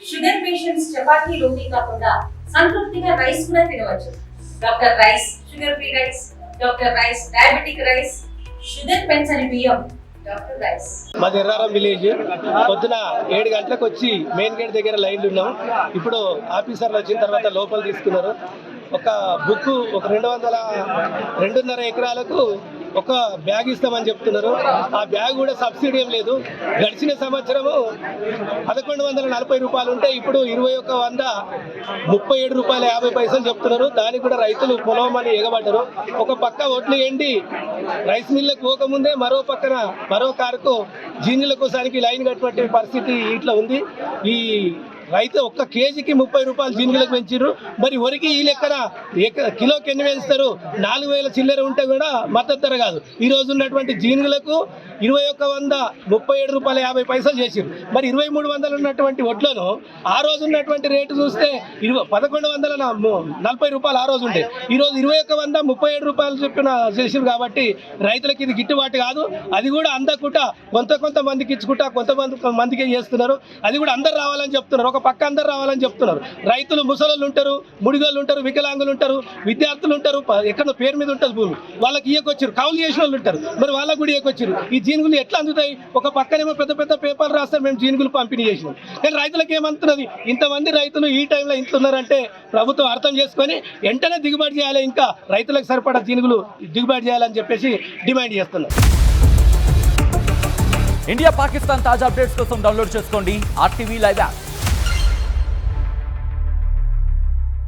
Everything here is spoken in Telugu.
షుగర్ పేషెంట్స్ చపాతీ రోటీ కాకుండా సంతృప్తిగా రైస్ కూడా తినవచ్చు. Doctor rice, sugar free rice, doctor rice, diabetic rice, sugar పెంచని బియ్యం, డాక్టర్ రైస్. మాది ఎర్రారం విలేజ్. పొద్దున 7 గంటలకు వచ్చి మెయిన్ గేట్ దగ్గర లైన్లు ఉన్నాం. ఇప్పుడు ఆఫీసర్లు వచ్చిన తర్వాత లోపల తీసుకున్నారు. ఒక బుక్ ఒక 2.5 ఎకరాలకు ఒక బ్యాగ్ ఇస్తామని చెప్తున్నారు. ఆ బ్యాగ్ కూడా సబ్సిడీ ఏం లేదు. గడిచిన సంవత్సరము 1140 రూపాయలు ఉంటే ఇప్పుడు 2137 రూపాయల 50 పైసలు చెప్తున్నారు. దానికి కూడా రైతులు పొలమని ఎగబడ్డారు. ఒక పక్క ఒట్లు ఎండి రైస్ మిల్లకు పోకముందే మరో కారుకు జీన్ల కోసానికి లైన్ కట్టినట్టు పరిస్థితి ఇట్లా ఉంది. ఈ రైతు ఒక్క కేజీకి 30 రూపాయలు జీన్లకు పెంచారు. మరి వరికి ఈ లెక్కన కిలోకి ఎన్ని పెంచుతారు? 4000 చిల్లర ఉంటే కూడా మద్దతు ధర కాదు. ఈ రోజు ఉన్నటువంటి జీన్లకు 2137 రూపాయల 50 పైసలు చేసారు. మరి 2300 ఉన్నటువంటి వడ్లను ఆ రోజు ఉన్నటువంటి రేటు చూస్తే 1140 రూపాయలు ఆ రోజు ఉండే. ఈ రోజు 2137 రూపాయలు చెప్పిన చేసారు. కాబట్టి రైతులకు ఇది గిట్టుబాటు కాదు. అది కూడా అందకుండా కొంత మందికి ఇచ్చుకుంటా కొంతమందికి చేస్తున్నారు. అది కూడా అందరు రావాలని చెప్తున్నారు. ఒక పక్క అందరు రావాలని చెప్తున్నారు. రైతులు ముసలోళ్ళు ఉంటారు, ముడిగోళ్ళు ఉంటారు, వికలాంగులు ఉంటారు, విద్యార్థులు ఉంటారు. ఎక్కడ పేరు మీద ఉంటుంది భూమి, వాళ్ళకి ఇయ్యకొచ్చారు. కౌలు చేసిన వాళ్ళు ఉంటారు, మరి వాళ్ళకు కూడా ఇయ్యకొచ్చారు. ఈ జీనుగులు ఎట్లా అందుతాయి? ఒక పక్కనేమో పెద్ద పేపర్లు రాస్తారు, మేము జీనుగులు పంపిణీ చేసినాం. కానీ రైతులకు ఏమంటున్నది? ఇంతమంది రైతులు ఈ టైంలో ఇంటున్నారంటే ప్రభుత్వం అర్థం చేసుకొని వెంటనే దిగుబడి చేయాలి, ఇంకా రైతులకు సరిపడా జీనుగులు దిగుబడి చేయాలని చెప్పేసి డిమాండ్ చేస్తున్నాం. ఇండియా పాకిస్తాన్ తాజా అప్డేట్స్ కోసం డౌన్లోడ్ చేసుకోండి RTV లైవ్ యాప్.